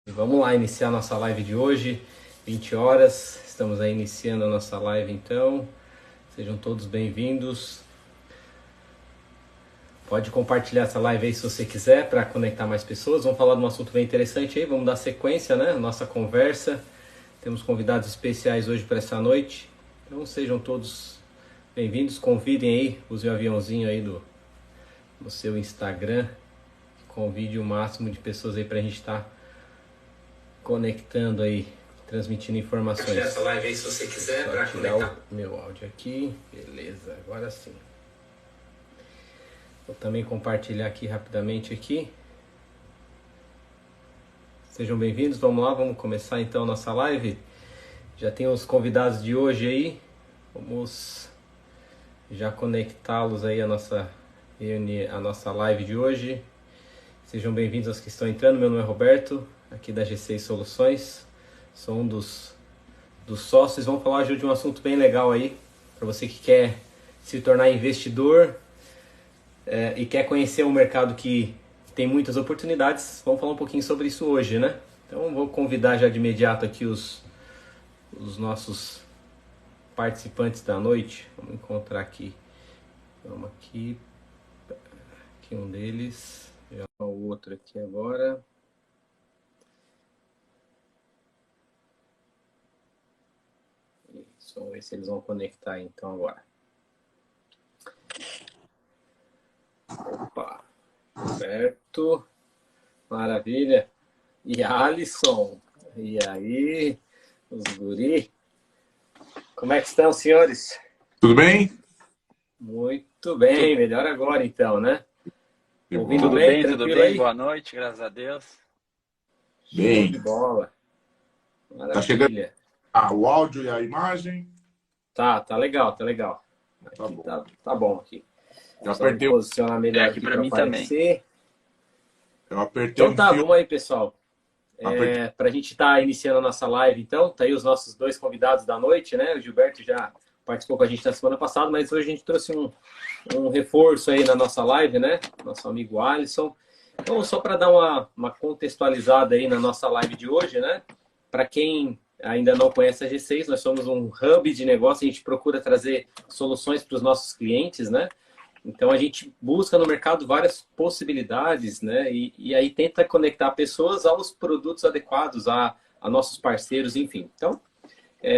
Vamos lá iniciar nossa live de hoje, 20 horas. Estamos aí iniciando a nossa live então. Sejam todos bem-vindos. Pode compartilhar essa live aí se você quiser para conectar mais pessoas. Vamos falar de um assunto bem interessante aí, vamos dar sequência, né? Nossa conversa. Temos convidados especiais hoje para essa noite. Então sejam todos bem-vindos. Convidem aí, use o aviãozinho aí no seu Instagram. Convide o máximo de pessoas aí para a gente estar conectando aí, transmitindo informações. Essa live aí se você quiser para tirar o meu áudio aqui. Beleza, agora sim. Vou também compartilhar aqui rapidamente aqui. Sejam bem-vindos, vamos lá, vamos começar então a nossa live. Já tem os convidados de hoje aí. Vamos já conectá-los aí a nossa live de hoje. Sejam bem-vindos aos que estão entrando. Meu nome é Roberto, aqui da G6 Soluções. Sou um dos sócios. Vamos falar hoje de um assunto bem legal aí, para você que quer se tornar investidor e quer conhecer um mercado que tem muitas oportunidades. Vamos falar um pouquinho sobre isso hoje, né? Então vou convidar já de imediato aqui os nossos participantes da noite. Vamos encontrar aqui. Vamos aqui um deles. Já o outro aqui agora. Isso, vamos ver se eles vão conectar então agora. Opa, Roberto, maravilha. E Alisson, e aí, os guri? Como é que estão, senhores? Tudo bem? Muito bem, melhor agora então, né? Ouvindo tudo bem, tranquilo tudo bem? Aí? Boa noite, graças a Deus. Bem. Show de bola. Maravilha. Tá chegando o áudio e a imagem? Tá legal, tá legal. Tá aqui bom. Tá bom aqui. Eu apertei posicionar melhor aqui para mim aparecer. Eu apertei então tá, vamos aí, pessoal. Para a gente estar iniciando a nossa live, então, tá aí os nossos dois convidados da noite, né? O Gilberto já participou com a gente na semana passada, mas hoje a gente trouxe um reforço aí na nossa live, né? Nosso amigo Alisson. Então, só para dar uma contextualizada aí na nossa live de hoje, né? Para quem ainda não conhece a G6, nós somos um hub de negócio, a gente procura trazer soluções para os nossos clientes, né? Então, a gente busca no mercado várias possibilidades, né? E aí tenta conectar pessoas aos produtos adequados, a nossos parceiros, enfim. Então,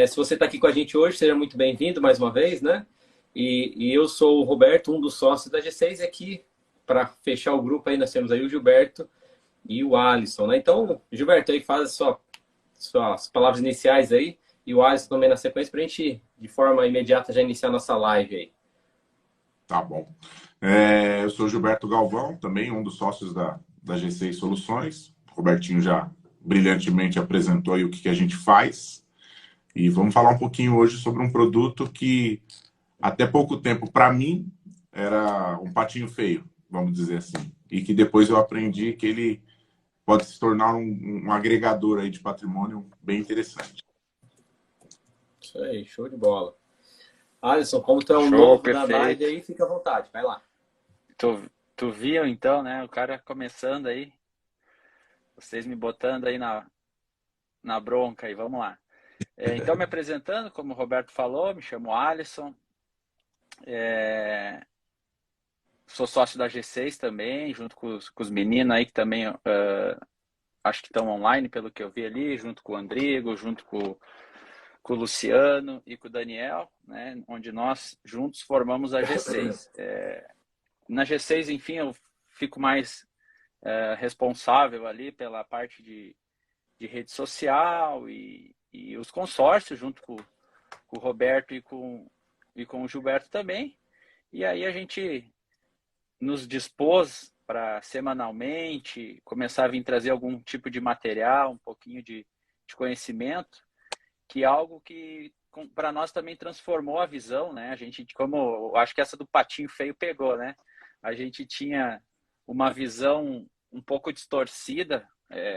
se você está aqui com a gente hoje, seja muito bem-vindo mais uma vez, né? E eu sou o Roberto, um dos sócios da G6, e aqui, para fechar o grupo, aí nós temos aí o Gilberto e o Alisson, né? Então, Gilberto, aí faz suas palavras iniciais aí, e o Alisson também na sequência, para a gente, de forma imediata, já iniciar nossa live aí. Tá bom. Eu sou Gilberto Galvão, também um dos sócios da G6 Soluções. O Robertinho já brilhantemente apresentou aí o que a gente faz. E vamos falar um pouquinho hoje sobre um produto que, até pouco tempo, para mim, era um patinho feio, vamos dizer assim. E que depois eu aprendi que ele pode se tornar um agregador aí de patrimônio bem interessante. Isso aí, show de bola. Alisson, como tu é um novo da live aí, fica à vontade, vai lá. Tu viu então, né? O cara começando aí, vocês me botando aí na bronca aí, vamos lá. Então, me apresentando, como o Roberto falou, me chamo Alisson, sou sócio da G6 também, junto com os meninos aí que também acho que estão online, pelo que eu vi ali, junto com o Andrigo, junto com o Luciano e com o Daniel, né, onde nós juntos formamos a G6. Na G6, enfim, eu fico mais responsável ali pela parte de rede social e os consórcios, junto com o Roberto e com o Gilberto também. E aí a gente nos dispôs para semanalmente começar a vir trazer algum tipo de material, um pouquinho de conhecimento, que é algo que para nós também transformou a visão, né? A gente, como eu acho que essa do patinho feio pegou, né? A gente tinha uma visão um pouco distorcida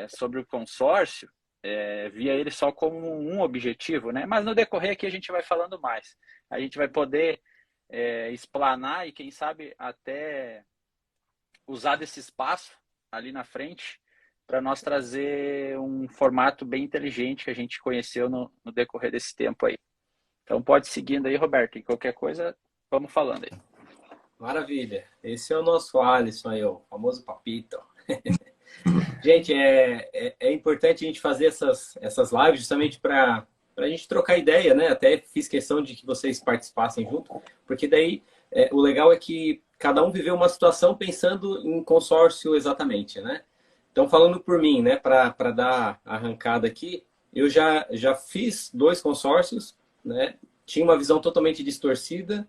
sobre o consórcio, via ele só como um objetivo, né? Mas no decorrer aqui a gente vai falando mais. A gente vai poder explanar e quem sabe até usar desse espaço ali na frente para nós trazer um formato bem inteligente que a gente conheceu no decorrer desse tempo aí. Então pode ir seguindo aí, Roberto, e qualquer coisa, vamos falando aí. Maravilha. Esse é o nosso Alisson aí, o famoso Papito. Gente, é importante a gente fazer essas lives justamente para a gente trocar ideia, né? Até fiz questão de que vocês participassem junto, porque daí o legal é que cada um viveu uma situação pensando em consórcio exatamente, né? Então, falando por mim, né, para dar a arrancada aqui, eu já fiz 2 consórcios, né? Tinha uma visão totalmente distorcida.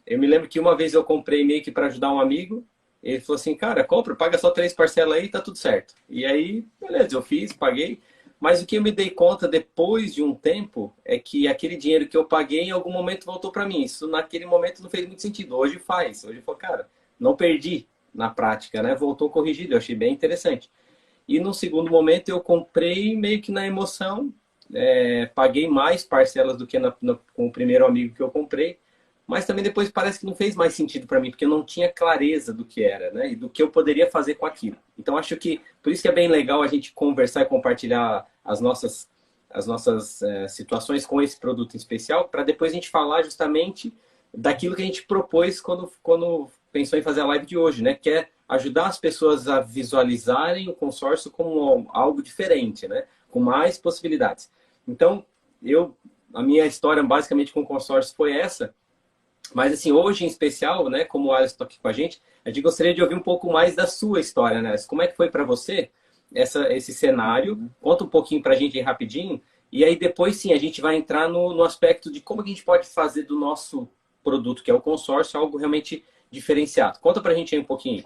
Eu me lembro que uma vez eu comprei meio que para ajudar um amigo. Ele falou assim, cara, compra, paga só 3 parcelas aí e tá tudo certo. E aí, beleza, eu fiz, paguei. Mas o que eu me dei conta depois de um tempo é que aquele dinheiro que eu paguei em algum momento voltou para mim. Isso naquele momento não fez muito sentido. Hoje faz. Hoje eu falo, cara, não perdi na prática, né? Voltou corrigido. Eu achei bem interessante. E no segundo momento eu comprei meio que na emoção. Paguei mais parcelas do que com o primeiro amigo que eu comprei. Mas também depois parece que não fez mais sentido para mim, porque eu não tinha clareza do que era, né? E do que eu poderia fazer com aquilo. Então, acho que, por isso que é bem legal a gente conversar e compartilhar as nossas situações com esse produto em especial, para depois a gente falar justamente daquilo que a gente propôs quando pensou em fazer a live de hoje, né? Que é ajudar as pessoas a visualizarem o consórcio como algo diferente, né? Com mais possibilidades. Então, a minha história basicamente com o consórcio foi essa. Mas, assim, hoje em especial, né, como o Alisson está aqui com a gente gostaria de ouvir um pouco mais da sua história, né? Como é que foi para você esse cenário? Conta um pouquinho para a gente aí rapidinho. E aí, depois, sim, a gente vai entrar no aspecto de como que a gente pode fazer do nosso produto, que é o consórcio, algo realmente diferenciado. Conta para a gente aí um pouquinho.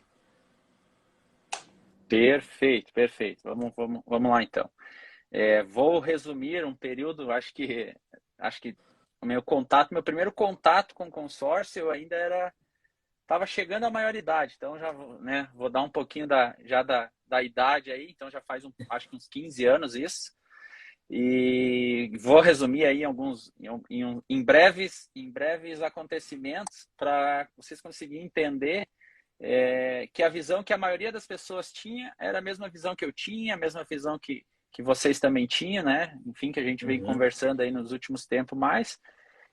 Perfeito, perfeito. Vamos lá, então. Vou resumir um período, acho que meu primeiro contato com o consórcio, eu ainda estava chegando à maioridade, então já, né, vou dar um pouquinho da idade aí, então já faz acho que uns 15 anos isso, e vou resumir aí em breves acontecimentos para vocês conseguirem entender que a visão que a maioria das pessoas tinha era a mesma visão que eu tinha, a mesma visão que vocês também tinham, né? Enfim, que a gente veio conversando aí nos últimos tempos mais.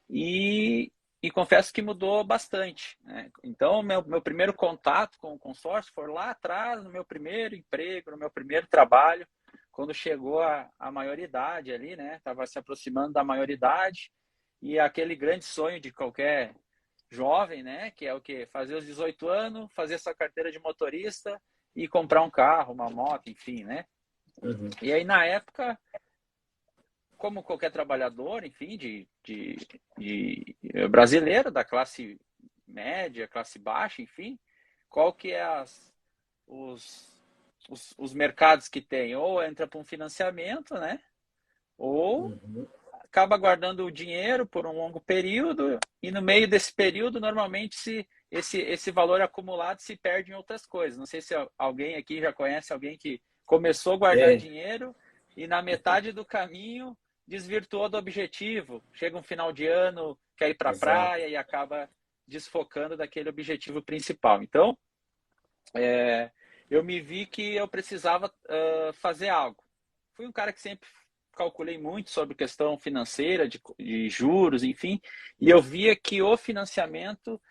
E confesso que mudou bastante, né? Então, meu primeiro contato com o consórcio foi lá atrás, no meu primeiro emprego, no meu primeiro trabalho, quando chegou a maioridade ali, né? Estava se aproximando da maioridade e aquele grande sonho de qualquer jovem, né? Que é o quê? Fazer os 18 anos, fazer sua carteira de motorista e comprar um carro, uma moto, enfim, né? E aí, na época, como qualquer trabalhador, enfim, de brasileiro, da classe média, classe baixa, enfim, qual que é os mercados que tem? Ou entra para um financiamento, né? Ou acaba guardando o dinheiro por um longo período e no meio desse período, normalmente, esse valor acumulado se perde em outras coisas. Não sei se alguém aqui já conhece alguém que começou a guardar dinheiro e na metade do caminho desvirtuou do objetivo. Chega um final de ano, quer ir para a praia e acaba desfocando daquele objetivo principal. Então, eu me vi que eu precisava fazer algo. Fui um cara que sempre calculei muito sobre questão financeira, de juros, enfim, e eu via que o financiamento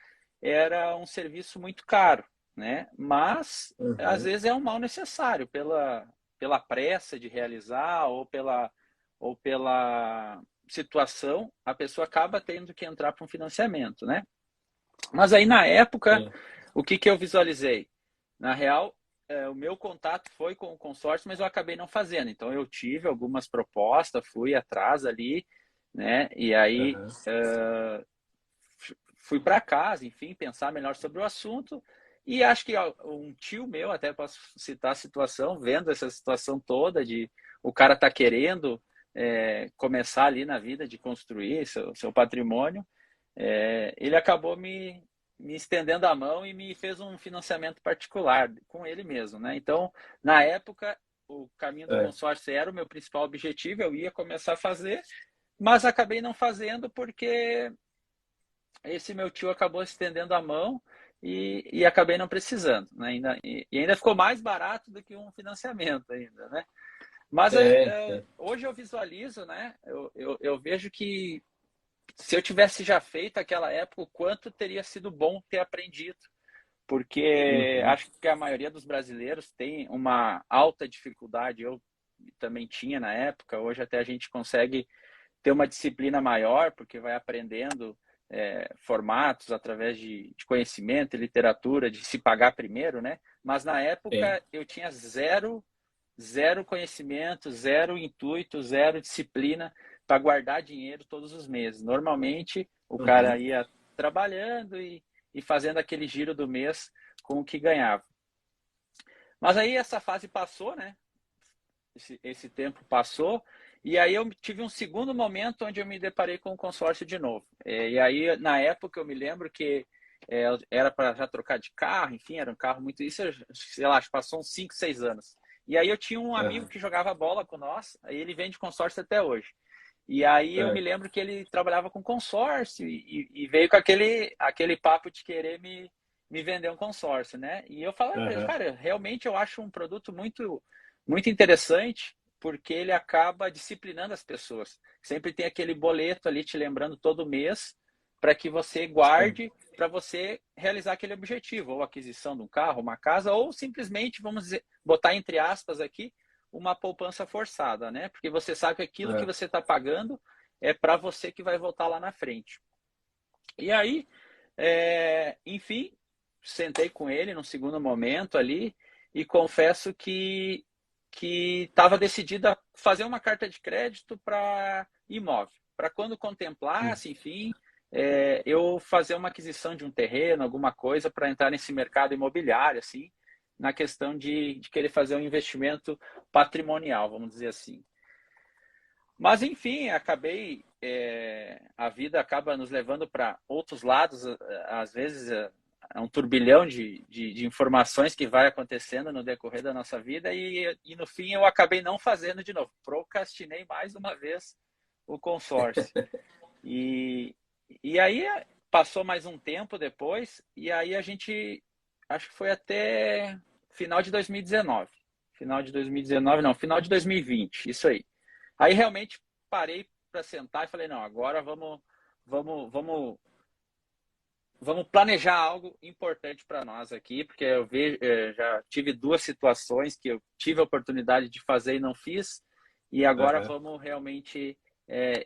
era um serviço muito caro, né? Mas às vezes é um mal necessário pela pressa de realizar ou pela situação, a pessoa acaba tendo que entrar para um financiamento, né? Mas aí na época, o que eu visualizei? Na real, o meu contato foi com o consórcio, mas eu acabei não fazendo. Então eu tive algumas propostas, fui atrás ali, né? E aí fui para casa, enfim, pensar melhor sobre o assunto. E acho que um tio meu, até posso citar a situação, vendo essa situação toda de o cara tá querendo começar ali na vida de construir seu patrimônio, ele acabou me estendendo a mão e me fez um financiamento particular com ele mesmo, né? Então, na época, o caminho do consórcio era o meu principal objetivo, eu ia começar a fazer, mas acabei não fazendo porque esse meu tio acabou estendendo a mão e acabei não precisando, né? E ainda ficou mais barato do que um financiamento ainda, né? Mas hoje eu visualizo, né? Eu vejo que se eu tivesse já feito aquela época, o quanto teria sido bom ter aprendido. Porque acho que a maioria dos brasileiros tem uma alta dificuldade. Eu também tinha na época. Hoje até a gente consegue ter uma disciplina maior, porque vai aprendendo formatos através de conhecimento, literatura, de se pagar primeiro, né? Mas na época eu tinha zero conhecimento, zero intuito, zero disciplina para guardar dinheiro todos os meses. Normalmente o cara ia trabalhando e fazendo aquele giro do mês com o que ganhava. Mas aí essa fase passou, né? Esse tempo passou, e aí eu tive um segundo momento onde eu me deparei com o consórcio de novo. E aí, na época, eu me lembro que era para já trocar de carro, enfim, era um carro muito... Isso, sei lá, passou uns 5, 6 anos. E aí eu tinha um amigo que jogava bola com nós, aí ele vende consórcio até hoje. E aí eu me lembro que ele trabalhava com consórcio e veio com aquele papo de querer me vender um consórcio, né? E eu falava para ele, cara, realmente eu acho um produto muito, muito interessante, porque ele acaba disciplinando as pessoas. Sempre tem aquele boleto ali te lembrando todo mês para que você guarde para você realizar aquele objetivo, ou aquisição de um carro, uma casa, ou simplesmente, vamos dizer, botar entre aspas aqui, uma poupança forçada, né? Porque você sabe que aquilo que você está pagando é para você que vai voltar lá na frente. E aí, enfim, sentei com ele num segundo momento ali e confesso que estava decidido a fazer uma carta de crédito para imóvel, para quando contemplasse, enfim, eu fazer uma aquisição de um terreno, alguma coisa para entrar nesse mercado imobiliário, assim, na questão de querer fazer um investimento patrimonial, vamos dizer assim. Mas, enfim, acabei. A vida acaba nos levando para outros lados, às vezes é um turbilhão de informações que vai acontecendo no decorrer da nossa vida e no fim eu acabei não fazendo de novo. Procrastinei mais uma vez o consórcio. E aí passou mais um tempo depois e aí a gente, acho que foi até final de 2019. Final de 2019, não, final de 2020, isso aí. Aí realmente parei para sentar e falei, não, agora vamos planejar algo importante para nós aqui, porque eu vejo, já tive 2 situações que eu tive a oportunidade de fazer e não fiz, e agora vamos realmente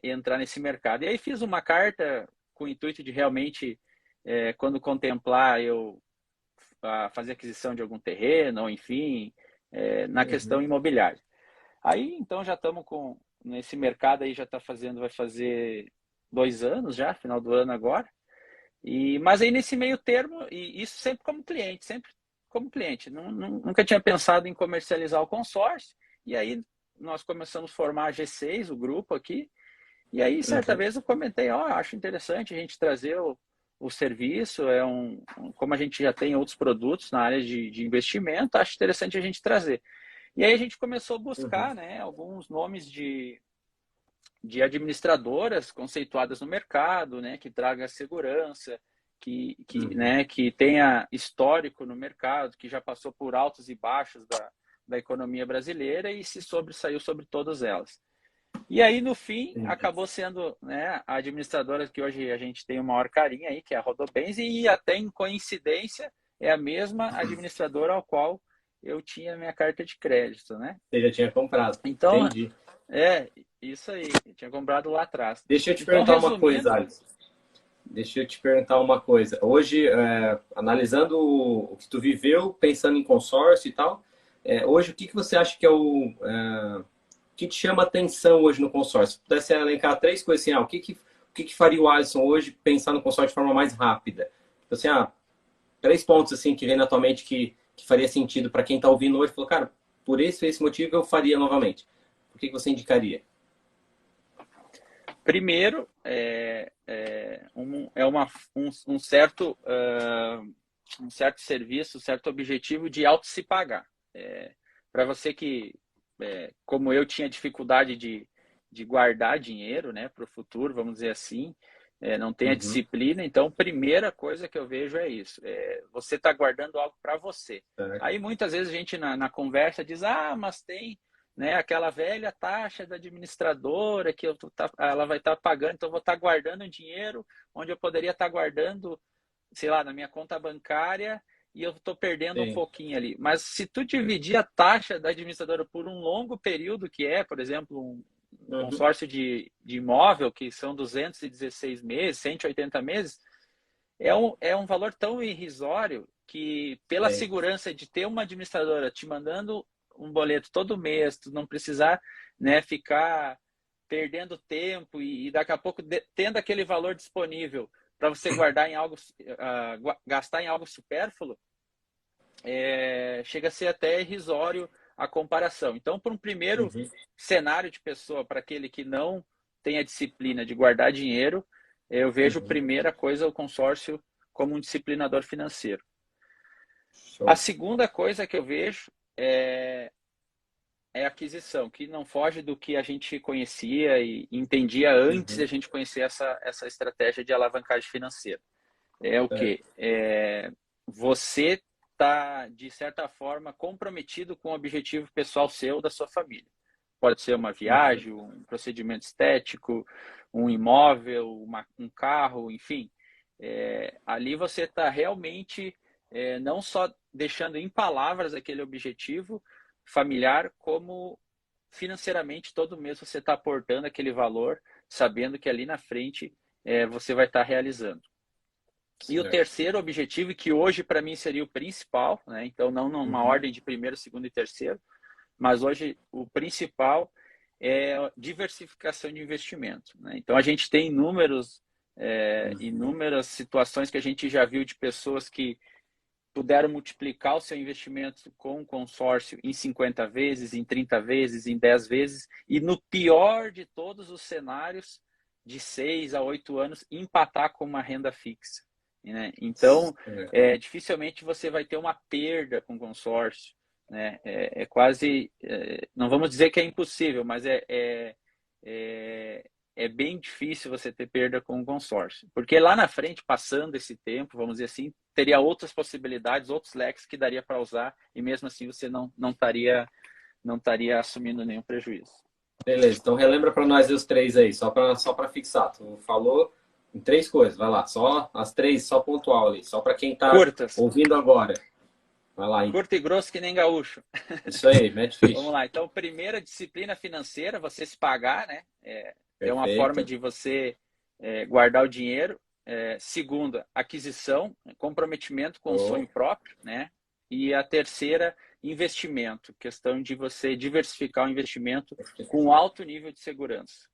entrar nesse mercado. E aí fiz uma carta com o intuito de realmente, quando contemplar, eu fazer aquisição de algum terreno, ou enfim, na questão imobiliária. Aí, então, já estamos nesse mercado aí, vai fazer 2 anos já, final do ano agora. Mas aí nesse meio termo, e isso sempre como cliente, nunca tinha pensado em comercializar o consórcio, e aí nós começamos a formar a G6, o grupo aqui, e aí certa vez eu comentei, acho interessante a gente trazer o serviço, como a gente já tem outros produtos na área de investimento, acho interessante a gente trazer. E aí a gente começou a buscar, né, alguns nomes de administradoras conceituadas no mercado, né, que traga segurança, né, que tenha histórico no mercado, que já passou por altos e baixos da economia brasileira e se sobressaiu sobre todas elas. E aí, no fim, acabou sendo, né, a administradora que hoje a gente tem o maior carinho aí, que é a Rodobens, e até em coincidência é a mesma administradora ao qual eu tinha minha carta de crédito, né? Você já tinha comprado. Então, entendi. Isso aí. Eu tinha comprado lá atrás. Deixa eu te perguntar uma coisa, Alisson. Deixa eu te perguntar uma coisa. Hoje, analisando o que tu viveu, pensando em consórcio e tal, hoje o que você acha que é o que te chama atenção hoje no consórcio? Se pudesse elencar 3 coisas assim, o que faria o Alisson hoje pensar no consórcio de forma mais rápida? Tipo assim, 3 pontos assim que vem na tua mente que faria sentido para quem está ouvindo hoje, falou, cara, por esse motivo eu faria novamente. O que você indicaria? Primeiro, um certo serviço, um certo objetivo de auto se pagar. Para você que, como eu, tinha dificuldade de guardar dinheiro, né, para o futuro, vamos dizer assim, não tem a disciplina. Então, primeira coisa que eu vejo é isso. Você está guardando algo para você. Aí, muitas vezes, a gente na conversa diz, mas tem, né, aquela velha taxa da administradora que ela vai estar pagando, então eu vou estar guardando um dinheiro onde eu poderia estar guardando, sei lá, na minha conta bancária, e eu estou perdendo um pouquinho ali. Mas se tu dividir a taxa da administradora por um longo período, que é, por exemplo, um consórcio de imóvel, que são 216 meses, 180 meses, é um valor tão irrisório que, pela segurança de ter uma administradora te mandando um boleto todo mês, tu não precisar, né, ficar perdendo tempo e daqui a pouco tendo aquele valor disponível para você guardar em algo, gastar em algo supérfluo, chega a ser até irrisório a comparação. Então, para um primeiro cenário de pessoa, para aquele que não tem a disciplina de guardar dinheiro, eu vejo, primeira coisa, o consórcio como um disciplinador financeiro. Show. A segunda coisa que eu vejo é aquisição, que não foge do que a gente conhecia e entendia antes de a gente conhecer essa estratégia de alavancagem financeira. É o quê? Você está, de certa forma, comprometido com o objetivo pessoal seu, da sua família. Pode ser uma viagem, um procedimento estético, um imóvel, um carro, enfim. Ali você está realmente não só deixando em palavras aquele objetivo familiar, como financeiramente todo mês você está aportando aquele valor, sabendo que ali na frente você vai estar realizando. E o terceiro objetivo, que hoje para mim seria o principal, né? Então não numa ordem de primeiro, segundo e terceiro, mas hoje o principal é a diversificação de investimento, né? Então a gente tem inúmeras situações que a gente já viu de pessoas que puderam multiplicar o seu investimento com um consórcio em 50 vezes, em 30 vezes, em 10 vezes, e no pior de todos os cenários, de 6 a 8 anos, empatar com uma renda fixa, né? Então, dificilmente você vai ter uma perda com consórcio, né? Quase, não vamos dizer que é impossível, mas é bem difícil você ter perda com o consórcio. Porque lá na frente, passando esse tempo, vamos dizer assim, teria outras possibilidades, outros leques que daria para usar, e mesmo assim você não estaria assumindo nenhum prejuízo. Beleza, então relembra para nós os três aí, só para fixar. Tu falou em 3 coisas, vai lá, só as 3, só pontual ali, só para quem está ouvindo agora. Vai lá. Curto e grosso que nem gaúcho. Isso aí, mete ficha. Vamos lá, então, primeira, disciplina financeira, você se pagar, né? É uma forma de você guardar o dinheiro. Segunda, aquisição, comprometimento com o sonho próprio, né? E a terceira, investimento, questão de você diversificar o investimento com alto nível de segurança.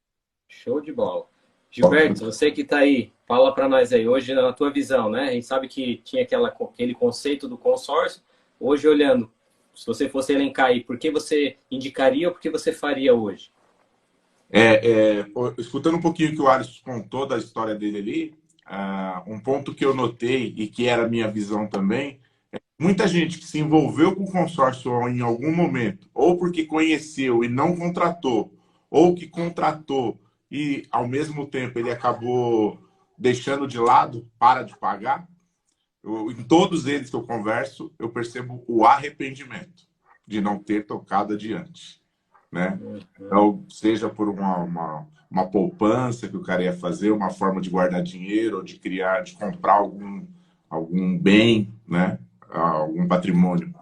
Show de bola. Gilberto, você que está aí, fala para nós aí, hoje na tua visão, né? A gente sabe que tinha aquele conceito do consórcio, hoje olhando, se você fosse elencar aí, por que você indicaria ou por que você faria hoje? Escutando um pouquinho o que o Alisson contou da história dele ali, um ponto que eu notei e que era a minha visão também, muita gente que se envolveu com o consórcio em algum momento, ou porque conheceu e não contratou, ou que contratou e, ao mesmo tempo, ele acabou deixando de lado, para de pagar, em todos eles que eu converso, eu percebo o arrependimento de não ter tocado adiante, né? Então, seja por uma poupança que o cara ia fazer, uma forma de guardar dinheiro, ou de comprar algum bem, né? Algum patrimônio.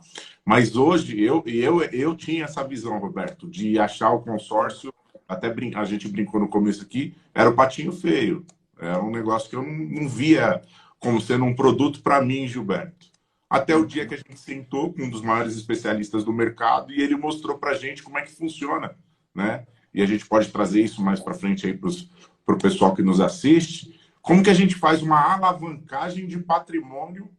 Mas hoje, eu tinha essa visão, Roberto, de achar o consórcio, até a gente brincou no começo aqui, era o patinho feio. Era um negócio que eu não via como sendo um produto para mim, Gilberto. Até o dia que a gente sentou com um dos maiores especialistas do mercado e ele mostrou para a gente como é que funciona, né? E a gente pode trazer isso mais para frente aí para o pessoal que nos assiste. Como que a gente faz uma alavancagem de patrimônio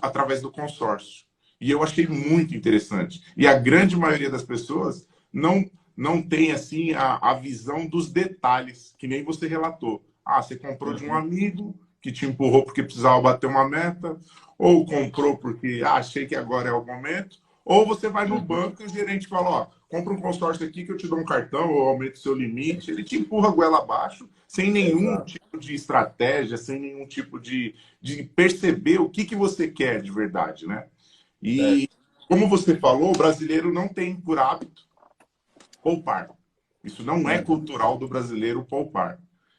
através do consórcio? E eu achei muito interessante. E a grande maioria das pessoas não tem assim a visão dos detalhes, que nem você relatou. Você comprou de um amigo que te empurrou porque precisava bater uma meta, ou comprou porque achei que agora é o momento, ou você vai no banco e o gerente fala, compra um consórcio aqui que eu te dou um cartão, ou aumento o seu limite. Ele te empurra a goela abaixo, sem nenhum tipo de estratégia, sem nenhum tipo de perceber o que você quer de verdade, né? É, E, como você falou, o brasileiro não tem por hábito poupar. Isso não é é, cultural do brasileiro poupar.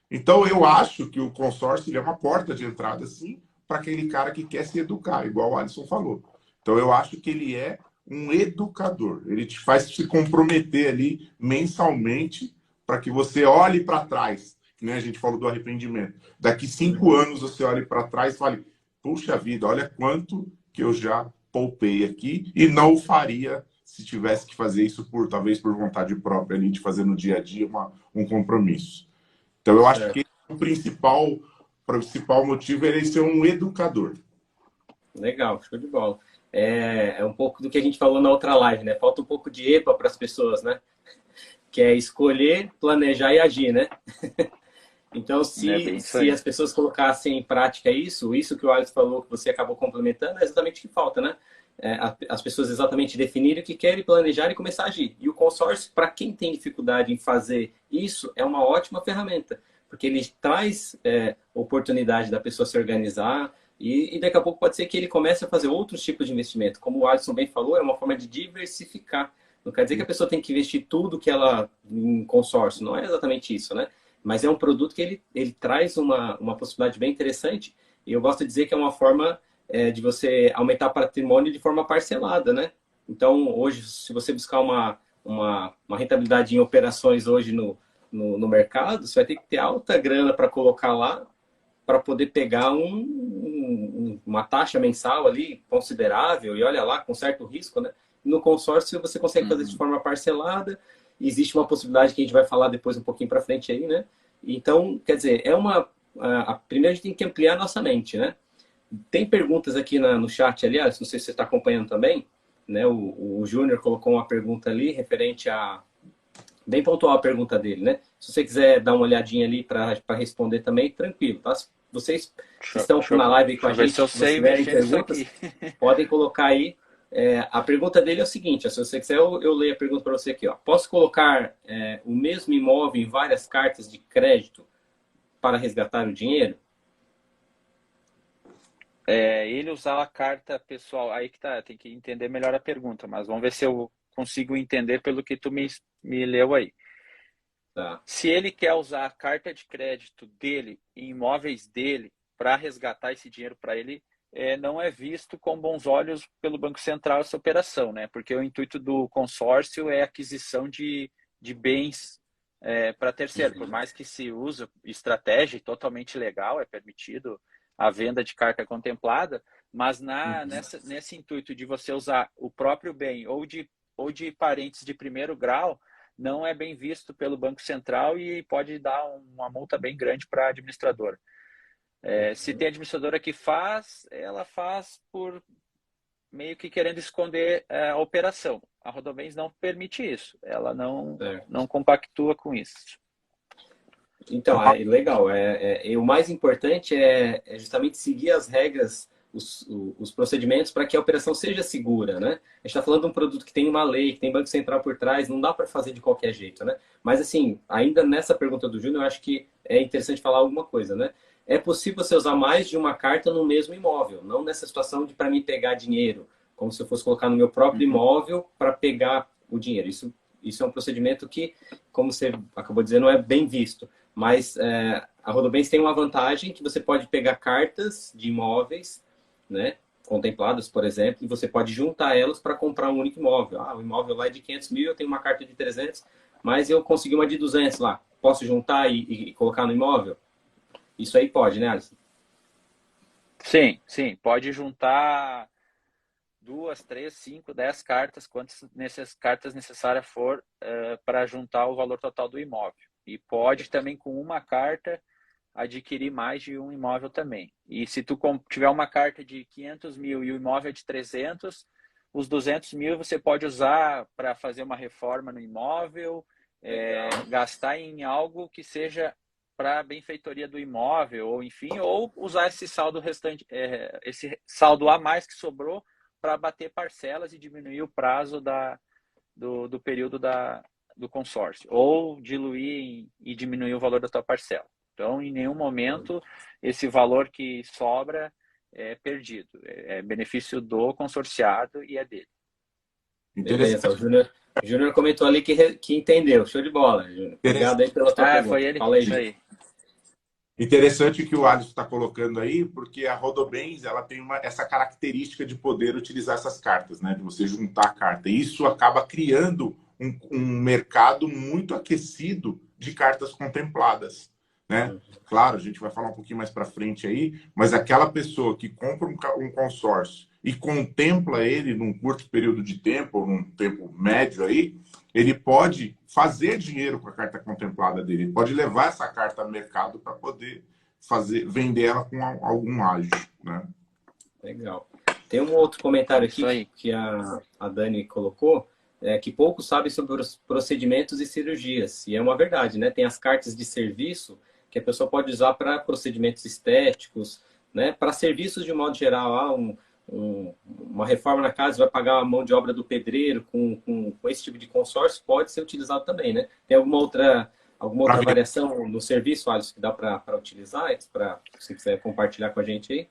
Então, eu acho que o consórcio ele é uma porta de entrada, sim, para aquele cara que quer se educar, igual o Alisson falou. Então, eu acho que ele é um educador. Ele te faz se comprometer ali mensalmente para que você olhe para trás. Que nem a gente falou do arrependimento. Daqui 5 anos você olhe para trás e fale: puxa vida, olha quanto que eu já poupei aqui e não o faria se tivesse que fazer isso talvez por vontade própria ali de fazer no dia a dia um compromisso. Então eu acho certo. que o principal motivo é ele ser um educador. Legal, show de bola. É um pouco do que a gente falou na outra live, né? Falta um pouco de EPA para as pessoas, né? Que é escolher, planejar e agir, né? Então, É se, bem isso se aí. as pessoas colocassem em prática isso que o Alex falou, que você acabou complementando, é exatamente o que falta, né? As pessoas exatamente definirem o que querem, planejar e começar a agir. E o consórcio, para quem tem dificuldade em fazer isso, é uma ótima ferramenta, porque ele traz oportunidade da pessoa se organizar e daqui a pouco pode ser que ele comece a fazer outros tipos de investimento. Como o Alisson bem falou, é uma forma de diversificar. Não quer dizer que a pessoa tem que investir tudo que ela em consórcio, não é exatamente isso, né? Mas é um produto que ele traz uma possibilidade bem interessante. E eu gosto de dizer que é uma forma de você aumentar o patrimônio de forma parcelada, né? Então, hoje, se você buscar uma rentabilidade em operações hoje no mercado, você vai ter que ter alta grana para colocar lá, para poder pegar uma taxa mensal ali considerável, e olha lá, com certo risco, né? No consórcio, você consegue fazer de Uhum. forma parcelada, existe uma possibilidade que a gente vai falar depois um pouquinho para frente aí, né? Então, quer dizer, primeiro a gente tem que ampliar a nossa mente, né? Tem perguntas aqui no chat, aliás, não sei se você está acompanhando também, né? O Júnior colocou uma pergunta ali referente a. Bem pontual a pergunta dele, né? Se você quiser dar uma olhadinha ali para responder também, tranquilo, tá? Se vocês que Deixa, estão deixa na eu, live com deixa a eu ver se gente, eu se vocês sei tiverem mexer nisso aqui. perguntas, podem colocar aí. A pergunta dele é o seguinte: se você quiser, eu leio a pergunta para você aqui. Ó. Posso colocar o mesmo imóvel em várias cartas de crédito para resgatar o dinheiro? Ele usar a carta pessoal, aí que tá, tem que entender melhor a pergunta, mas vamos ver se eu consigo entender pelo que tu me leu aí. Tá. Se ele quer usar a carta de crédito dele em imóveis dele para resgatar esse dinheiro para ele, não é visto com bons olhos pelo Banco Central essa operação, né? Porque o intuito do consórcio é aquisição de bens para terceiro. Por mais que se use estratégia totalmente legal, é permitido a venda de carta contemplada, mas nesse intuito de você usar o próprio bem ou de parentes de primeiro grau, não é bem visto pelo Banco Central e pode dar uma multa bem grande para a administradora. Se tem administradora que faz, ela faz por meio que querendo esconder a operação. A Rodobens não permite isso, ela não compactua com isso. Então, legal. E o mais importante é justamente seguir as regras, os procedimentos para que a operação seja segura, né? A gente está falando de um produto que tem uma lei, que tem Banco Central por trás, não dá para fazer de qualquer jeito, né? Mas, assim, ainda nessa pergunta do Júnior, eu acho que é interessante falar alguma coisa, né? É possível você usar mais de uma carta no mesmo imóvel, não nessa situação de para mim pegar dinheiro, como se eu fosse colocar no meu próprio Uhum. imóvel para pegar o dinheiro. Isso é um procedimento que, como você acabou de dizer, não é bem visto. Mas a Rodobens tem uma vantagem que você pode pegar cartas de imóveis, né, contempladas, por exemplo, e você pode juntar elas para comprar um único imóvel. O imóvel lá é de 500 mil, eu tenho uma carta de 300, mas eu consegui uma de 200 lá. Posso juntar e colocar no imóvel? Isso aí pode, né, Alisson? Sim, sim. Pode juntar 2, 3, 5, 10 cartas, quantas cartas necessárias for para juntar o valor total do imóvel. E pode também, com uma carta, adquirir mais de um imóvel também. E se tu tiver uma carta de 500 mil e o imóvel é de 300, os 200 mil você pode usar para fazer uma reforma no imóvel, gastar em algo que seja para a benfeitoria do imóvel, ou enfim, ou usar esse saldo restante, esse saldo a mais que sobrou para bater parcelas e diminuir o prazo do período do consórcio, ou diluir e diminuir o valor da tua parcela. Então, em nenhum momento, esse valor que sobra é perdido. É benefício do consorciado e é dele. Beleza, o Júnior comentou ali que entendeu. Show de bola, Júnior. Obrigado aí pela tua pergunta. Foi ele. Fala aí, Isso aí. Interessante que o Alisson está colocando aí, porque a Rodobens ela tem essa característica de poder utilizar essas cartas, né? De você juntar a carta. E isso acaba criando um mercado muito aquecido de cartas contempladas, né? Claro, a gente vai falar um pouquinho mais para frente aí, mas aquela pessoa que compra um consórcio e contempla ele num curto período de tempo, ou num tempo médio aí, ele pode fazer dinheiro com a carta contemplada dele. Ele pode levar essa carta ao mercado para poder vender ela com algum ágio, né? Legal. Tem um outro comentário aqui que a Dani colocou, que pouco sabe sobre os procedimentos e cirurgias. E é uma verdade, né? Tem as cartas de serviço que a pessoa pode usar para procedimentos estéticos, né? Para serviços de modo geral, uma reforma na casa vai pagar a mão de obra do pedreiro com esse tipo de consórcio, pode ser utilizado também, né? Tem alguma outra variação no serviço, Alisson, que dá para utilizar? Se você quiser compartilhar com a gente aí.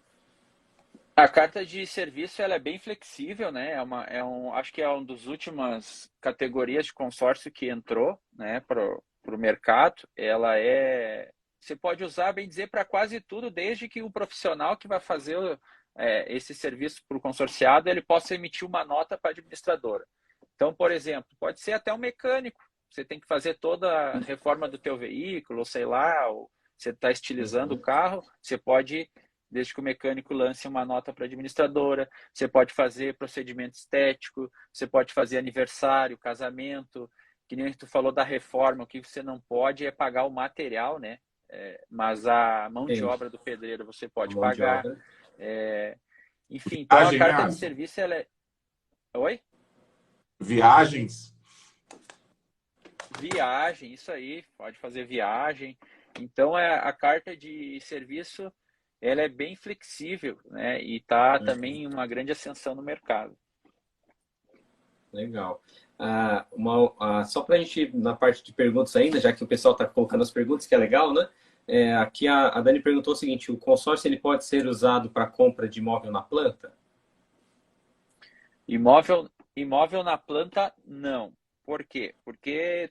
A carta de serviço ela é bem flexível, né? Acho que é uma das últimas categorias de consórcio que entrou, né, para o mercado. Você pode usar, bem dizer, para quase tudo, desde que o profissional que vai fazer esse serviço para o consorciado, ele possa emitir uma nota para a administradora. Então, por exemplo, pode ser até um mecânico. Você tem que fazer toda a reforma do teu veículo, ou sei lá, ou você está estilizando o carro, você pode, desde que o mecânico lance uma nota para a administradora, você pode fazer procedimento estético, você pode fazer aniversário, casamento, que nem tu falou da reforma, o que você não pode é pagar o material, né? Mas a mão de obra do pedreiro você pode pagar. Enfim, então a carta de serviço ela é... Oi? Viagens, isso aí, pode fazer viagem. Então a carta de serviço ela é bem flexível, né? E está também em uma grande ascensão no mercado. Legal. Só para a gente, na parte de perguntas ainda, já que o pessoal está colocando as perguntas, que é legal, né? Aqui a Dani perguntou o seguinte: o consórcio ele pode ser usado para compra de imóvel na planta? Imóvel na planta, não. Por quê? Porque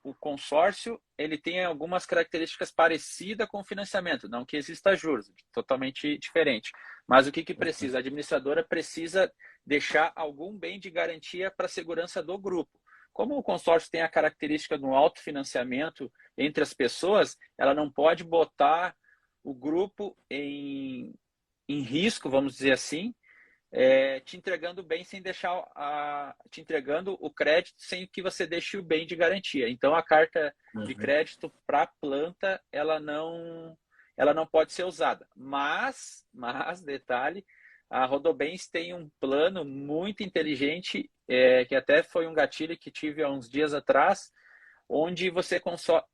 o consórcio ele tem algumas características parecidas com o financiamento, não que exista juros, totalmente diferente. Mas o que precisa? A administradora precisa deixar algum bem de garantia para a segurança do grupo. Como o consórcio tem a característica do autofinanciamento entre as pessoas, ela não pode botar o grupo em risco, vamos dizer assim, te entregando o bem sem deixar te entregando o crédito sem que você deixe o bem de garantia. Então a carta de crédito para a planta ela não pode ser usada. Mas detalhe, a Rodobens tem um plano muito inteligente, que até foi um gatilho que tive há uns dias atrás, onde você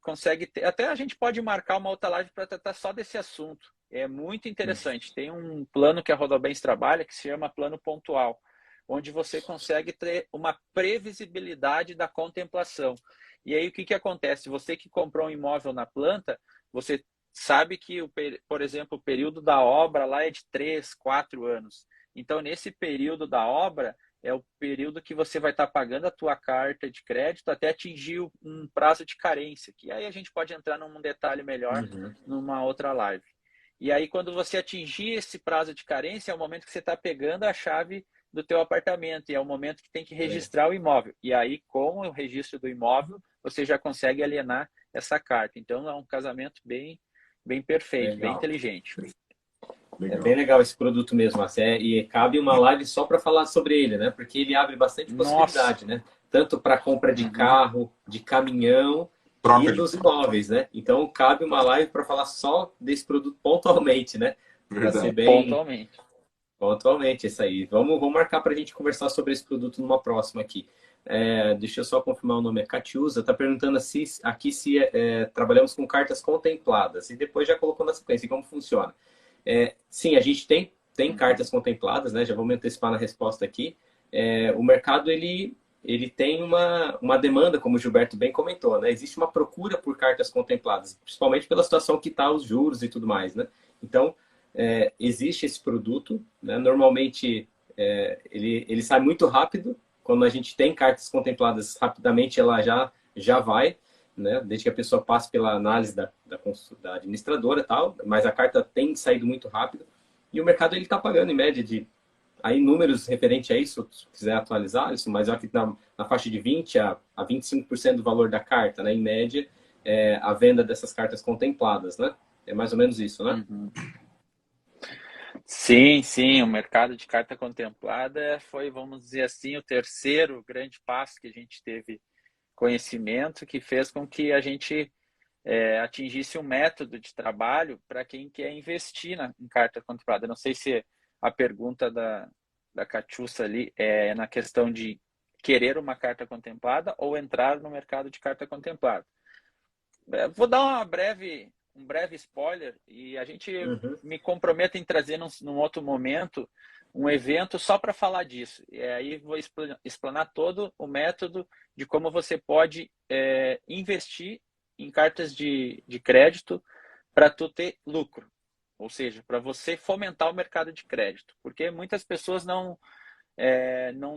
consegue ter, até a gente pode marcar uma outra live para tratar só desse assunto. É muito interessante. Tem um plano que a Rodobens trabalha que se chama plano pontual, onde você consegue ter uma previsibilidade da contemplação. E aí o que acontece? Você que comprou um imóvel na planta, você sabe que, por exemplo, o período da obra lá é de 3, 4 anos. Então, nesse período da obra, é o período que você vai estar pagando a tua carta de crédito até atingir um prazo de carência, que aí a gente pode entrar num detalhe melhor numa outra live. E aí, quando você atingir esse prazo de carência, é o momento que você está pegando a chave do teu apartamento e é o momento que tem que registrar o imóvel. E aí, com o registro do imóvel, você já consegue alienar essa carta. Então, é um casamento bem perfeito, bem inteligente. É bem legal esse produto mesmo, e cabe uma live só para falar sobre ele, né? Porque ele abre bastante possibilidade, né? Tanto para compra de carro, de caminhão e dos imóveis, né? Então cabe uma live para falar só desse produto pontualmente, né? Para ser bem pontualmente isso aí. Vamos marcar para a gente conversar sobre esse produto numa próxima aqui. Deixa eu só confirmar o nome, é Catiusa, está perguntando aqui se trabalhamos com cartas contempladas e depois já colocou na sequência como funciona. Sim, a gente tem cartas contempladas, né? Já vou me antecipar na resposta aqui. O mercado ele ele tem uma demanda, como o Gilberto bem comentou, né? Existe uma procura por cartas contempladas, principalmente pela situação que está os juros e tudo mais, né? Então, existe esse produto, né? Normalmente, ele sai muito rápido. Quando a gente tem cartas contempladas, rapidamente ela já vai, né? Desde que a pessoa passe pela análise da administradora e tal, mas a carta tem saído muito rápido. E o mercado ele está pagando em média de aí números referente a isso, se quiser atualizar isso, mas eu acredito na faixa de 20 a 25% do valor da carta, né? Em média, a venda dessas cartas contempladas, né? É mais ou menos isso, né? Uhum. Sim, sim, o mercado de carta contemplada foi, vamos dizer assim, o terceiro grande passo que a gente teve conhecimento, que fez com que a gente atingisse um método de trabalho para quem quer investir em carta contemplada. Não sei se a pergunta da Catiúcia ali é na questão de querer uma carta contemplada ou entrar no mercado de carta contemplada. Vou dar um breve spoiler e a gente me compromete em trazer num outro momento um evento só para falar disso. E aí vou explanar todo o método de como você pode investir em cartas de crédito para tu ter lucro. Ou seja, para você fomentar o mercado de crédito. Porque muitas pessoas não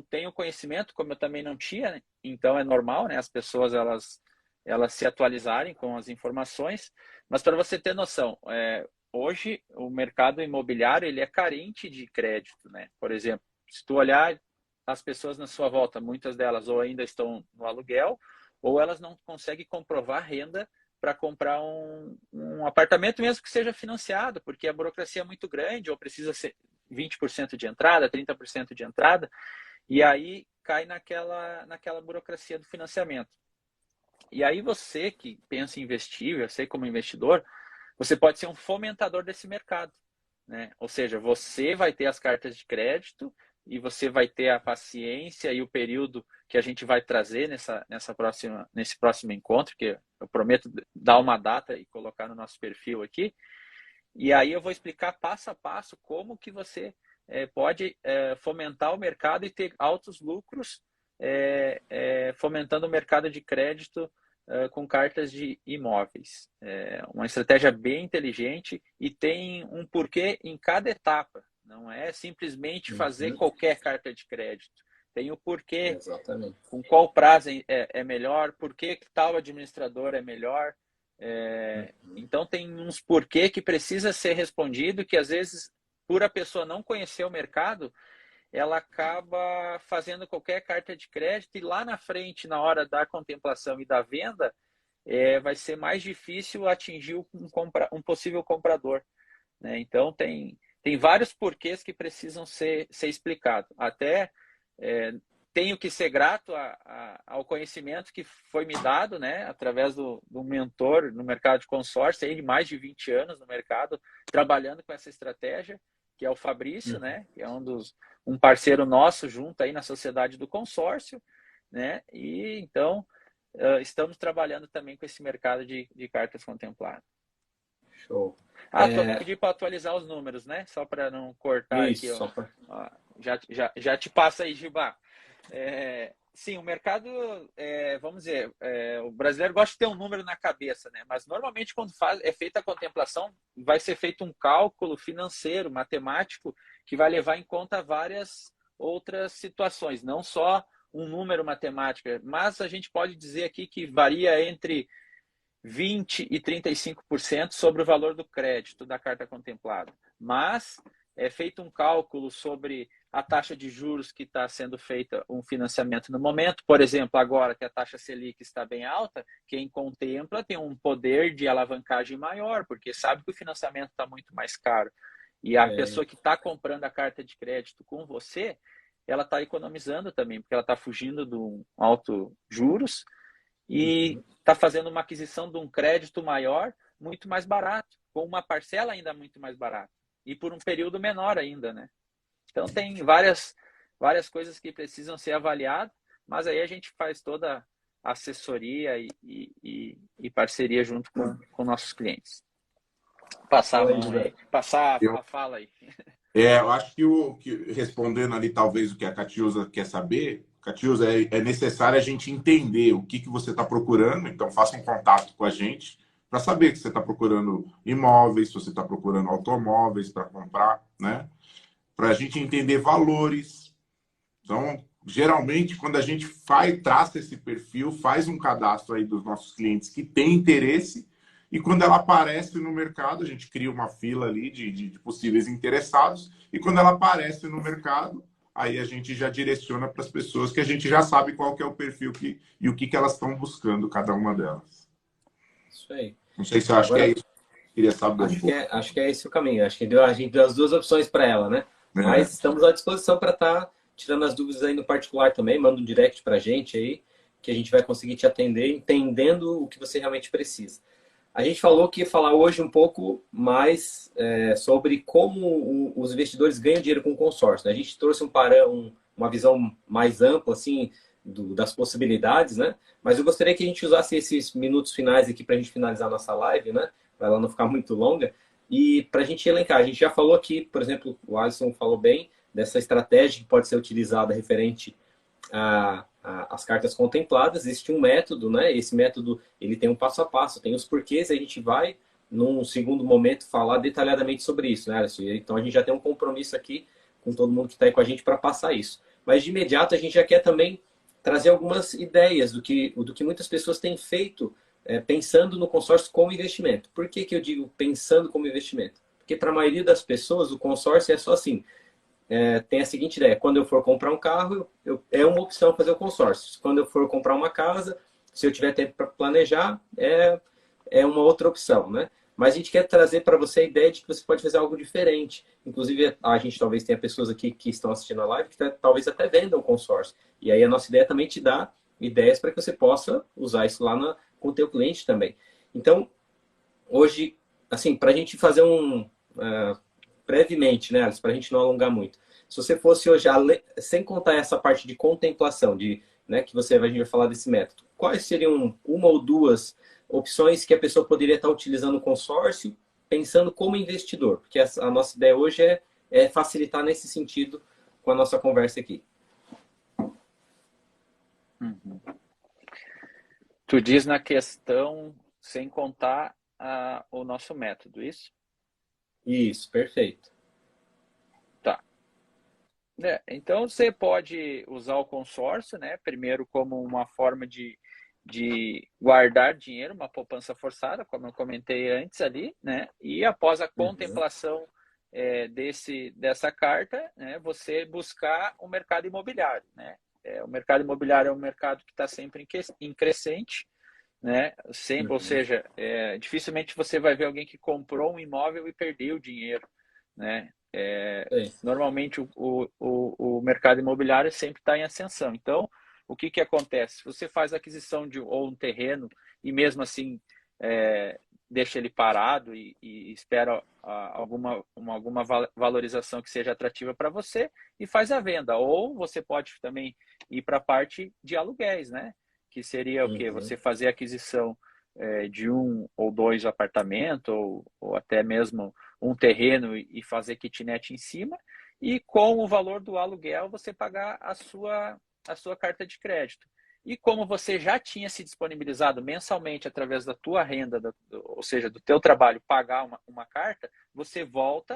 têm o conhecimento, como eu também não tinha, né? Então é normal, né? As pessoas elas se atualizarem com as informações. Mas para você ter noção, hoje o mercado imobiliário ele é carente de crédito, né? Por exemplo, se tu olhar as pessoas na sua volta, muitas delas ou ainda estão no aluguel, ou elas não conseguem comprovar renda para comprar um apartamento, mesmo que seja financiado, porque a burocracia é muito grande, ou precisa ser 20% de entrada, 30% de entrada, e aí cai naquela burocracia do financiamento. E aí você que pensa em investir, eu sei como investidor, você pode ser um fomentador desse mercado, né? Ou seja, você vai ter as cartas de crédito e você vai ter a paciência e o período que a gente vai trazer nesse próximo encontro, que eu prometo dar uma data e colocar no nosso perfil aqui. E aí eu vou explicar passo a passo como que você pode fomentar o mercado e ter altos lucros fomentando o mercado de crédito com cartas de imóveis. Uma estratégia bem inteligente e tem um porquê em cada etapa. Não é simplesmente fazer qualquer carta de crédito. Tem o porquê, exatamente, com qual prazo é melhor, por que tal administrador é melhor. Então tem uns porquê que precisa ser respondido, que às vezes, por a pessoa não conhecer o mercado, ela acaba fazendo qualquer carta de crédito e lá na frente, na hora da contemplação e da venda, vai ser mais difícil atingir um possível comprador, né? Então tem vários porquês que precisam ser explicados. Até tenho que ser grato ao conhecimento que foi me dado, né, através do mentor no mercado de consórcio, aí de mais de 20 anos no mercado, trabalhando com essa estratégia, que é o Fabrício, né, que é um parceiro nosso junto aí na sociedade do consórcio, né, e então estamos trabalhando também com esse mercado de cartas contempladas. Show. Tu pedi para atualizar os números, né, só para não cortar isso, aqui, ó. Já te passa aí, Gibá. Sim, o mercado, vamos dizer, o brasileiro gosta de ter um número na cabeça, né? Mas normalmente quando é feita a contemplação, vai ser feito um cálculo financeiro, matemático, que vai levar em conta várias outras situações, não só um número matemático, mas a gente pode dizer aqui que varia entre 20% e 35% sobre o valor do crédito da carta contemplada. Mas é feito um cálculo sobre a taxa de juros que está sendo feita um financiamento no momento. Por exemplo, agora que a taxa Selic está bem alta, quem contempla tem um poder de alavancagem maior, porque sabe que o financiamento está muito mais caro. E a pessoa que está comprando a carta de crédito com você, ela está economizando também, porque ela está fugindo de um alto juros e está fazendo uma aquisição de um crédito maior, muito mais barato, com uma parcela ainda muito mais barata. E por um período menor ainda, né? Então tem várias coisas que precisam ser avaliadas, mas aí a gente faz toda a assessoria e parceria junto com nossos clientes. Passar a fala aí. Eu acho que respondendo ali talvez o que a Catiúcia quer saber, Catius, é necessário a gente entender o que você está procurando, então faça um contato com a gente para saber que você está procurando imóveis, se você está procurando automóveis para comprar, né? Para a gente entender valores. Então, geralmente, quando a gente traça esse perfil, faz um cadastro aí dos nossos clientes que têm interesse, e quando ela aparece no mercado, a gente cria uma fila ali de possíveis interessados, e quando ela aparece no mercado, aí a gente já direciona para as pessoas que a gente já sabe qual que é o perfil e o que elas estão buscando, cada uma delas. Isso aí. Não sei se eu acho que é isso. Queria saber um pouco. Acho que é esse o caminho. Acho que a gente deu as duas opções para ela, né? É. Mas estamos à disposição para estar tirando as dúvidas aí no particular também. Manda um direct para a gente aí, que a gente vai conseguir te atender, entendendo o que você realmente precisa. A gente falou que ia falar hoje um pouco mais sobre como os investidores ganham dinheiro com o consórcio, né? A gente trouxe uma visão mais ampla, assim, das possibilidades, né? Mas eu gostaria que a gente usasse esses minutos finais aqui para a gente finalizar a nossa live, né? Para ela não ficar muito longa. E para a gente elencar, a gente já falou aqui, por exemplo, o Alisson falou bem dessa estratégia que pode ser utilizada referente as cartas contempladas. Existe um método, né? Esse método ele tem um passo a passo, tem os porquês, e a gente vai, num segundo momento, falar detalhadamente sobre isso, né, Alisson? Então a gente já tem um compromisso aqui com todo mundo que está aí com a gente para passar isso. Mas de imediato a gente já quer também trazer algumas ideias do que muitas pessoas têm feito pensando no consórcio como investimento. Por que eu digo pensando como investimento? Porque para a maioria das pessoas o consórcio é só assim. Tem a seguinte ideia: quando eu for comprar um carro, é uma opção fazer o consórcio. Quando eu for comprar uma casa, se eu tiver tempo para planejar, é uma outra opção, né? Mas a gente quer trazer para você a ideia de que você pode fazer algo diferente. Inclusive, a gente talvez tenha pessoas aqui que estão assistindo a live que talvez até vendam o consórcio. E aí a nossa ideia é também te dar ideias para que você possa usar isso lá com o teu cliente também. Então, hoje, assim, para a gente fazer brevemente, né, Alice, para a gente não alongar muito. Se você fosse hoje, sem contar essa parte de contemplação, né, que a gente vai falar desse método, quais seriam uma ou duas opções que a pessoa poderia estar utilizando o consórcio, pensando como investidor? Porque a nossa ideia hoje é facilitar nesse sentido com a nossa conversa aqui. Uhum. Tu diz na questão sem contar o nosso método, isso? Isso, perfeito. Tá. Então você pode usar o consórcio, né? Primeiro como uma forma de guardar dinheiro, uma poupança forçada, como eu comentei antes ali, né? E após a contemplação dessa carta, né? Você buscar o mercado imobiliário, né? O mercado imobiliário é um mercado que está sempre em crescente, né? Sempre, ou seja, dificilmente você vai ver alguém que comprou um imóvel e perdeu dinheiro, né? Normalmente o mercado imobiliário sempre está em ascensão. Então, o que acontece? Se você faz a aquisição de um terreno e mesmo assim deixa ele parado e espera alguma valorização que seja atrativa para você e faz a venda. Ou você pode também ir para a parte de aluguéis, né? Que seria o quê? Você fazer a aquisição de um ou dois apartamentos ou até mesmo um terreno e fazer kitnet em cima, e com o valor do aluguel você pagar a sua carta de crédito. E como você já tinha se disponibilizado mensalmente através da tua renda, ou seja, do teu trabalho, pagar uma carta, você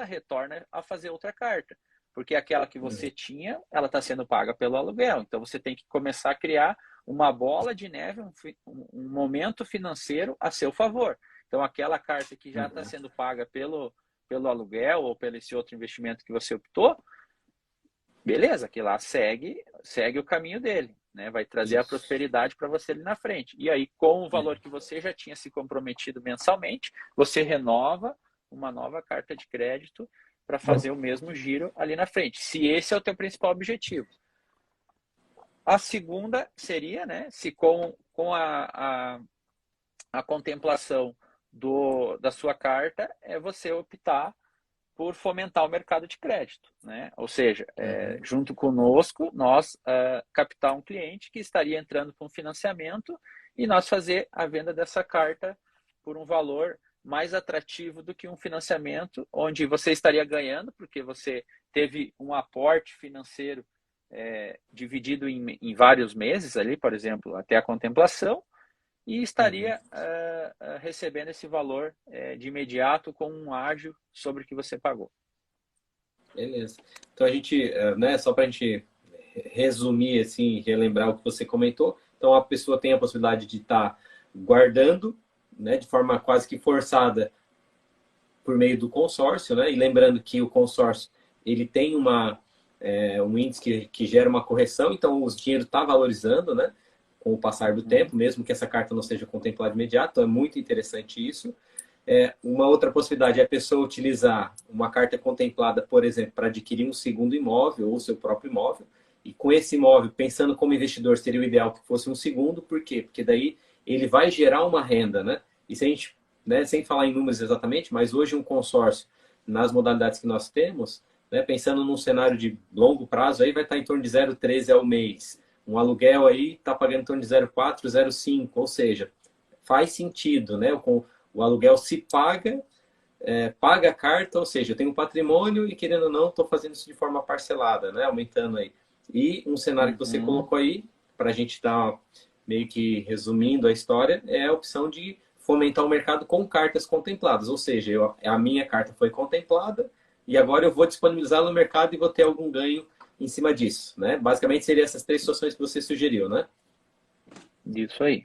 retorna a fazer outra carta. Porque aquela que você tinha, ela está sendo paga pelo aluguel. Então você tem que começar a criar uma bola de neve, um momento financeiro a seu favor. Então aquela carta que já está sendo paga pelo aluguel ou pelo esse outro investimento que você optou, beleza, que lá segue o caminho dele, né? Vai trazer a prosperidade para você ali na frente. E aí, com o valor que você já tinha se comprometido mensalmente, você renova uma nova carta de crédito para fazer o mesmo giro ali na frente, se esse é o teu principal objetivo. A segunda seria, né, se com a contemplação da sua carta é você optar por fomentar o mercado de crédito, né? Ou seja, junto conosco, nós captar um cliente que estaria entrando com financiamento e nós fazer a venda dessa carta por um valor mais atrativo do que um financiamento, onde você estaria ganhando, porque você teve um aporte financeiro dividido em vários meses ali, por exemplo, até a contemplação, e estaria recebendo esse valor de imediato com um ágio sobre o que você pagou. Beleza. Então a gente, né, só para a gente resumir assim, relembrar o que você comentou. Então a pessoa tem a possibilidade de estar guardando, né, de forma quase que forçada por meio do consórcio, né? E lembrando que o consórcio ele tem um índice que gera uma correção, então o dinheiro está valorizando, né? Com o passar do tempo, mesmo que essa carta não seja contemplada de imediato, então é muito interessante isso. Uma outra possibilidade é a pessoa utilizar uma carta contemplada, por exemplo, para adquirir um segundo imóvel ou seu próprio imóvel. E com esse imóvel, pensando como investidor, seria o ideal que fosse um segundo. Por quê? Porque daí ele vai gerar uma renda, né? E se a gente, né, sem falar em números exatamente, mas hoje um consórcio, nas modalidades que nós temos, né, pensando num cenário de longo prazo, aí vai estar em torno de 0,13 ao mês. Um aluguel aí está pagando em torno de 0,4, 0,5, ou seja, faz sentido, né? O aluguel se paga, paga a carta, ou seja, eu tenho um patrimônio e, querendo ou não, estou fazendo isso de forma parcelada, né? Aumentando aí. E um cenário que você colocou aí, para a gente estar meio que resumindo a história, é a opção de fomentar o mercado com cartas contempladas. Ou seja, a minha carta foi contemplada e agora eu vou disponibilizá-la no mercado e vou ter algum ganho em cima disso, né? Basicamente, seriam essas três situações que você sugeriu, né? Isso aí.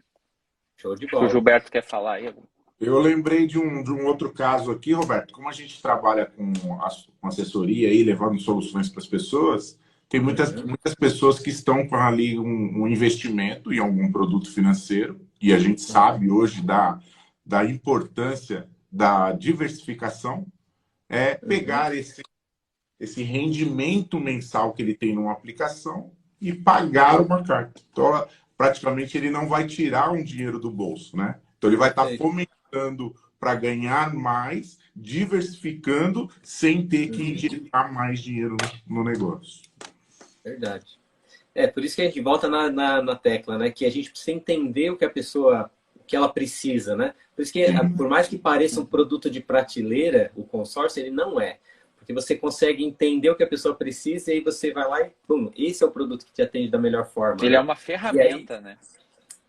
Show de Acho que o bola. Gilberto quer falar aí. Eu lembrei de um outro caso aqui, Roberto. Como a gente trabalha com assessoria e levando soluções para as pessoas, tem muitas pessoas que estão com ali um investimento em algum produto financeiro, e a gente sabe hoje da importância da diversificação, pegar esse rendimento mensal que ele tem numa aplicação e pagar uma carta. Então, praticamente, ele não vai tirar um dinheiro do bolso, né? Então, ele vai estar fomentando para ganhar mais, diversificando, sem ter que injetar mais dinheiro no negócio. Verdade. Por isso que a gente volta na tecla, né? Que a gente precisa entender o que a pessoa, o que ela precisa, né? Por isso que, por mais que pareça um produto de prateleira, o consórcio, ele não é. Porque você consegue entender o que a pessoa precisa e aí você vai lá e, pum, esse é o produto que te atende da melhor forma. Ele né? é uma ferramenta, né?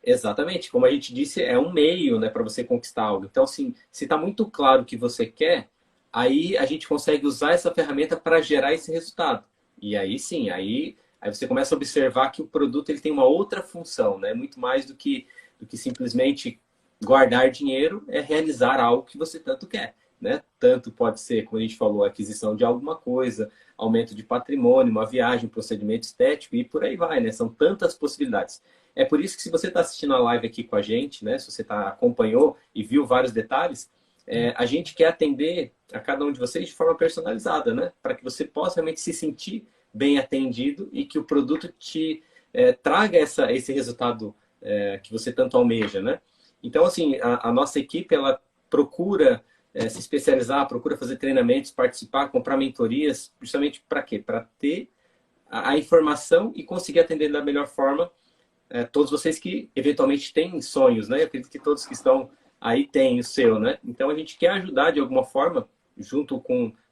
Exatamente. Como a gente disse, é um meio, né, para você conquistar algo. Então, assim, se está muito claro o que você quer, aí a gente consegue usar essa ferramenta para gerar esse resultado. E aí sim, aí você começa a observar que o produto ele tem uma outra função, né? Muito mais do que simplesmente guardar dinheiro, é realizar algo que você tanto quer, né? Tanto pode ser, como a gente falou, a aquisição de alguma coisa, aumento de patrimônio, uma viagem, um procedimento estético e por aí vai, né? São tantas possibilidades. É por isso que se você está assistindo a live aqui com a gente, né? Se você acompanhou e viu vários detalhes, a gente quer atender a cada um de vocês de forma personalizada, né? Para que você possa realmente se sentir bem atendido e que o produto te traga esse resultado que você tanto almeja, né? Então, assim, a nossa equipe, ela procura se especializar, procura fazer treinamentos, participar, comprar mentorias, justamente para quê? Para ter a informação e conseguir atender da melhor forma todos vocês que eventualmente têm sonhos, né? Eu acredito que todos que estão aí têm o seu, né? Então a gente quer ajudar de alguma forma,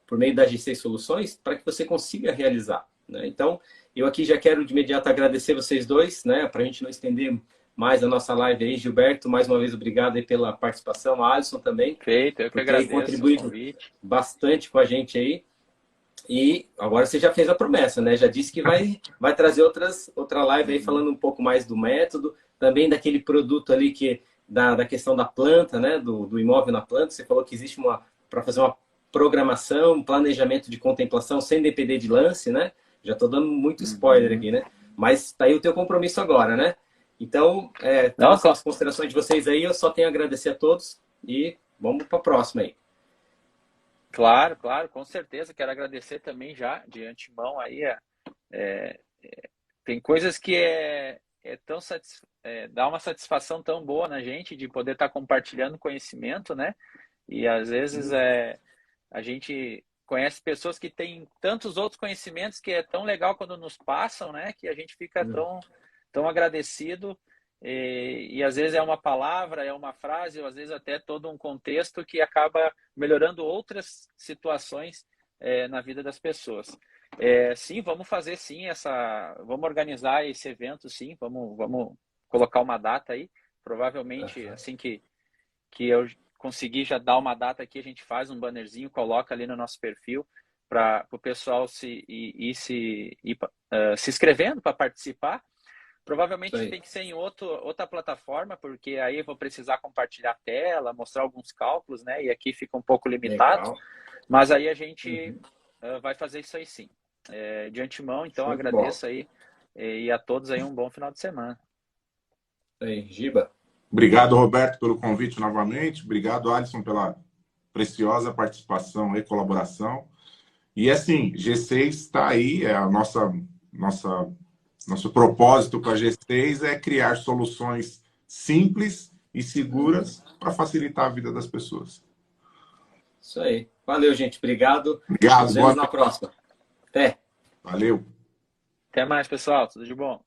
por meio da G6 Soluções, para que você consiga realizar, né? Então eu aqui já quero de imediato agradecer vocês dois, né? Para a gente não estender mais a nossa live aí, Gilberto, mais uma vez obrigado aí pela participação, a Alisson também, Feito, eu que agradeço contribuído o convite. bastante com a gente aí. E agora você já fez a promessa, né? Já disse que vai trazer outra live aí falando um pouco mais do método, também daquele produto ali da questão da planta, né? Do imóvel na planta. Você falou que existe para fazer uma programação, um planejamento de contemplação sem depender de lance, né? Já estou dando muito spoiler aqui, né? Mas tá aí o teu compromisso agora, né? Então, as considerações de vocês aí, eu só tenho a agradecer a todos e vamos para a próxima aí. Claro, com certeza. Quero agradecer também já de antemão aí. Tem coisas que dá uma satisfação tão boa na gente de poder estar compartilhando conhecimento, né? E às vezes a gente conhece pessoas que têm tantos outros conhecimentos que é tão legal quando nos passam, né? Que a gente fica tão agradecido. E às vezes é uma palavra, é uma frase, ou às vezes até todo um contexto que acaba melhorando outras situações na vida das pessoas. Sim, vamos fazer sim vamos organizar esse evento, sim, vamos colocar uma data aí. Provavelmente, assim que eu conseguir já dar uma data aqui, a gente faz um bannerzinho, coloca ali no nosso perfil para o pessoal se inscrevendo para participar. Provavelmente tem que ser em outra plataforma, porque aí eu vou precisar compartilhar a tela, mostrar alguns cálculos, né? E aqui fica um pouco limitado. Legal. Mas aí a gente vai fazer isso aí sim. De antemão, então, agradeço aí e a todos aí um bom final de semana. Aí, Giba. Obrigado, Roberto, pelo convite novamente. Obrigado, Alisson, pela preciosa participação e colaboração. E assim, G6 está aí, nosso propósito com a G6 é criar soluções simples e seguras para facilitar a vida das pessoas. Isso aí. Valeu, gente. Obrigado. Obrigado. Nos vemos na próxima. Até. Valeu. Até mais, pessoal. Tudo de bom.